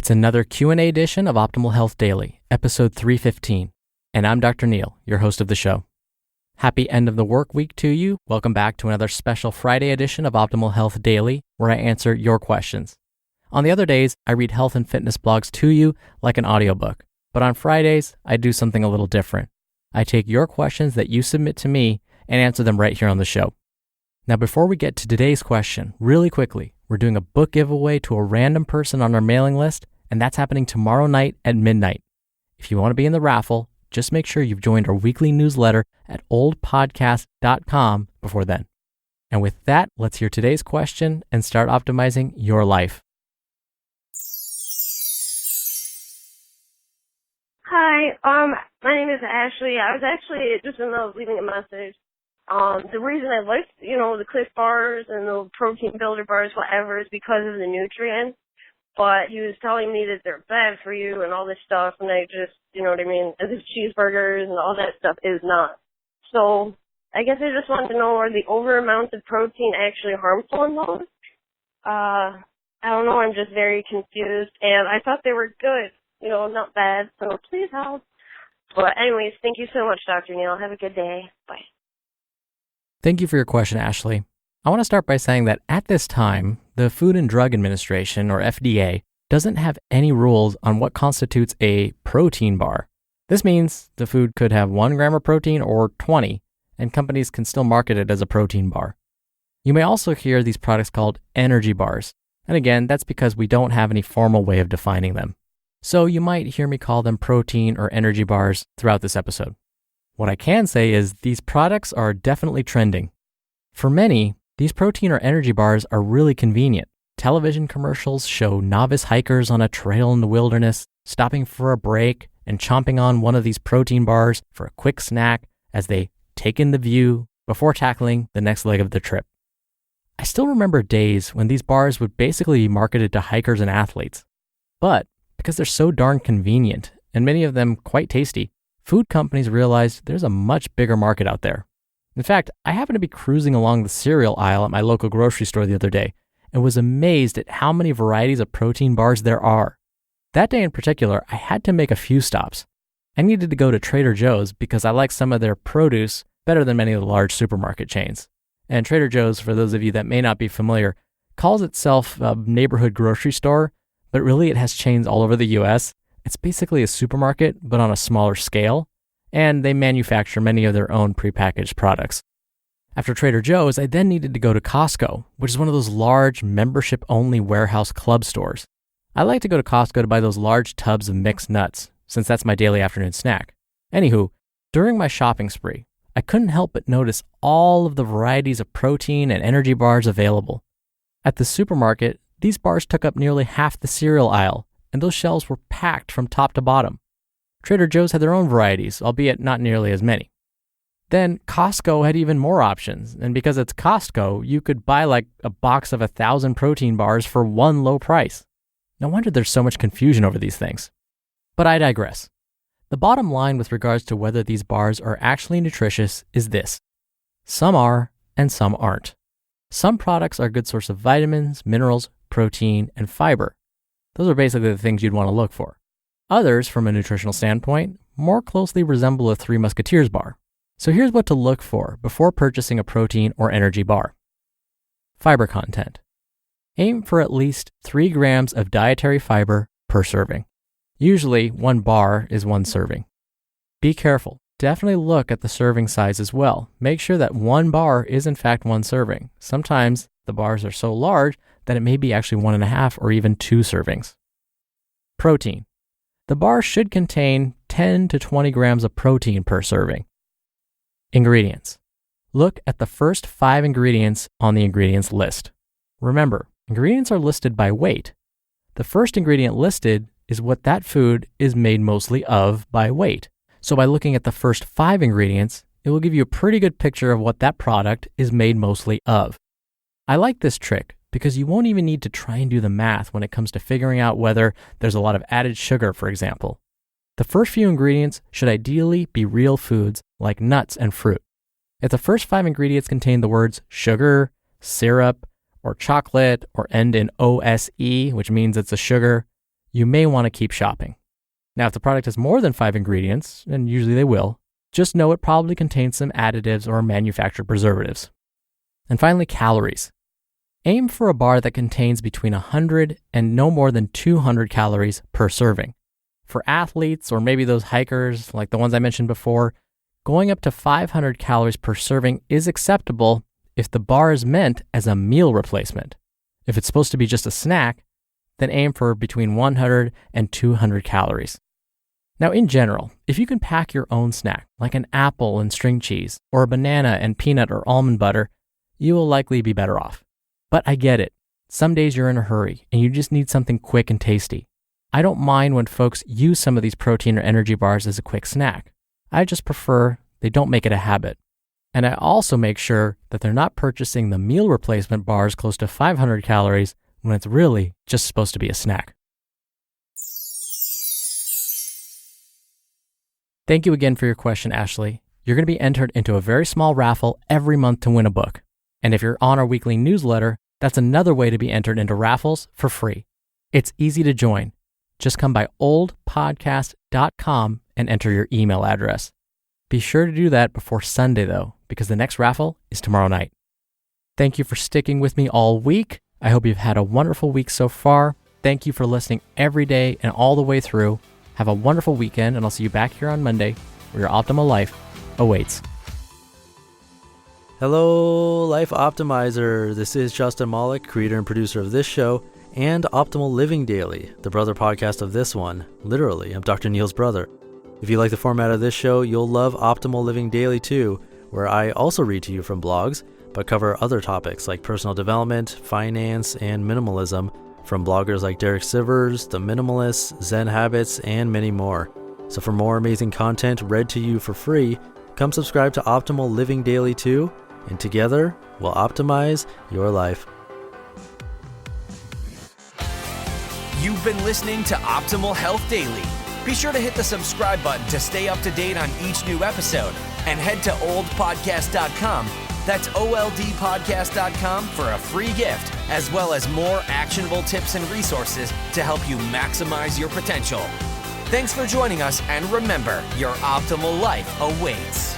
It's another Q&A edition of Optimal Health Daily, episode 315, and I'm Dr. Neil, your host of the show. Happy end of the work week to you. Welcome back to another special Friday edition of Optimal Health Daily, where I answer your questions. On the other days, I read health and fitness blogs to you like an audiobook, but on Fridays, I do something a little different. I take your questions that you submit to me and answer them right here on the show. Now, before we get to today's question, really quickly, we're doing a book giveaway to a random person on our mailing list, and that's happening tomorrow night at midnight. If you want to be in the raffle, just make sure you've joined our weekly newsletter at oldpodcast.com before then. And with that, let's hear today's question and start optimizing your life. Hi, my name is Ashley. I was actually just in the middle of leaving a message. The reason I liked, the Cliff bars and the protein builder bars, whatever, is because of the nutrients. But he was telling me that they're bad for you and all this stuff, and I just, as if cheeseburgers and all that stuff is not. So I guess I just wanted to know, are the over amounts of protein actually harmful in those? I don't know, I'm just very confused, and I thought they were good, not bad, so please help. But anyways, thank you so much, Dr. Neil. Have a good day. Bye. Thank you for your question, Ashley. I want to start by saying that at this time, the Food and Drug Administration, or FDA, doesn't have any rules on what constitutes a protein bar. This means the food could have 1 gram of protein or 20, and companies can still market it as a protein bar. You may also hear these products called energy bars, and again, that's because we don't have any formal way of defining them. So you might hear me call them protein or energy bars throughout this episode. What I can say is these products are definitely trending. For many, these protein or energy bars are really convenient. Television commercials show novice hikers on a trail in the wilderness stopping for a break and chomping on one of these protein bars for a quick snack as they take in the view before tackling the next leg of the trip. I still remember days when these bars would basically be marketed to hikers and athletes. But because they're so darn convenient and many of them quite tasty, food companies realized there's a much bigger market out there. In fact, I happened to be cruising along the cereal aisle at my local grocery store the other day and was amazed at how many varieties of protein bars there are. That day in particular, I had to make a few stops. I needed to go to Trader Joe's because I like some of their produce better than many of the large supermarket chains. And Trader Joe's, for those of you that may not be familiar, calls itself a neighborhood grocery store, but really it has chains all over the US. It's basically a supermarket, but on a smaller scale, and they manufacture many of their own prepackaged products. After Trader Joe's, I then needed to go to Costco, which is one of those large membership-only warehouse club stores. I like to go to Costco to buy those large tubs of mixed nuts, since that's my daily afternoon snack. Anywho, during my shopping spree, I couldn't help but notice all of the varieties of protein and energy bars available. At the supermarket, these bars took up nearly half the cereal aisle, and those shelves were packed from top to bottom. Trader Joe's had their own varieties, albeit not nearly as many. Then Costco had even more options, and because it's Costco, you could buy like a box of 1,000 protein bars for one low price. No wonder there's so much confusion over these things. But I digress. The bottom line with regards to whether these bars are actually nutritious is this. Some are, and some aren't. Some products are a good source of vitamins, minerals, protein, and fiber. Those are basically the things you'd want to look for. Others, from a nutritional standpoint, more closely resemble a Three Musketeers bar. So here's what to look for before purchasing a protein or energy bar. Fiber content. Aim for at least 3 grams of dietary fiber per serving. Usually, 1 bar is 1 serving. Be careful. Definitely look at the serving size as well. Make sure that 1 bar is in fact 1 serving. Sometimes the bars are so large that it may be actually 1.5 or even 2 servings. Protein. The bar should contain 10 to 20 grams of protein per serving. Ingredients. Look at the first 5 ingredients on the ingredients list. Remember, ingredients are listed by weight. The first ingredient listed is what that food is made mostly of by weight. So by looking at the first 5 ingredients, it will give you a pretty good picture of what that product is made mostly of. I like this trick because you won't even need to try and do the math when it comes to figuring out whether there's a lot of added sugar, for example. The first few ingredients should ideally be real foods like nuts and fruit. If the first 5 ingredients contain the words sugar, syrup, or chocolate, or end in OSE, which means it's a sugar, you may want to keep shopping. Now, if the product has more than 5 ingredients, and usually they will, just know it probably contains some additives or manufactured preservatives. And finally, calories. Aim for a bar that contains between 100 and no more than 200 calories per serving. For athletes or maybe those hikers like the ones I mentioned before, going up to 500 calories per serving is acceptable if the bar is meant as a meal replacement. If it's supposed to be just a snack, then aim for between 100 and 200 calories. Now, in general, if you can pack your own snack, like an apple and string cheese, or a banana and peanut or almond butter, you will likely be better off. But I get it. Some days you're in a hurry and you just need something quick and tasty. I don't mind when folks use some of these protein or energy bars as a quick snack. I just prefer they don't make it a habit. And I also make sure that they're not purchasing the meal replacement bars close to 500 calories when it's really just supposed to be a snack. Thank you again for your question, Ashley. You're going to be entered into a very small raffle every month to win a book. And if you're on our weekly newsletter, that's another way to be entered into raffles for free. It's easy to join. Just come by oldpodcast.com and enter your email address. Be sure to do that before Sunday, though, because the next raffle is tomorrow night. Thank you for sticking with me all week. I hope you've had a wonderful week so far. Thank you for listening every day and all the way through. Have a wonderful weekend, and I'll see you back here on Monday where your optimal life awaits. Hello, Life Optimizer. This is Justin Malik, creator and producer of this show and Optimal Living Daily, the brother podcast of this one. Literally, I'm Dr. Neil's brother. If you like the format of this show, you'll love Optimal Living Daily too, where I also read to you from blogs, but cover other topics like personal development, finance, and minimalism from bloggers like Derek Sivers, The Minimalists, Zen Habits, and many more. So for more amazing content read to you for free, come subscribe to Optimal Living Daily too, and together we'll optimize your life. You've been listening to Optimal Health Daily. Be sure to hit the subscribe button to stay up to date on each new episode, and head to oldpodcast.com. That's oldpodcast.com for a free gift, as well as more actionable tips and resources to help you maximize your potential. Thanks for joining us, and remember, your optimal life awaits.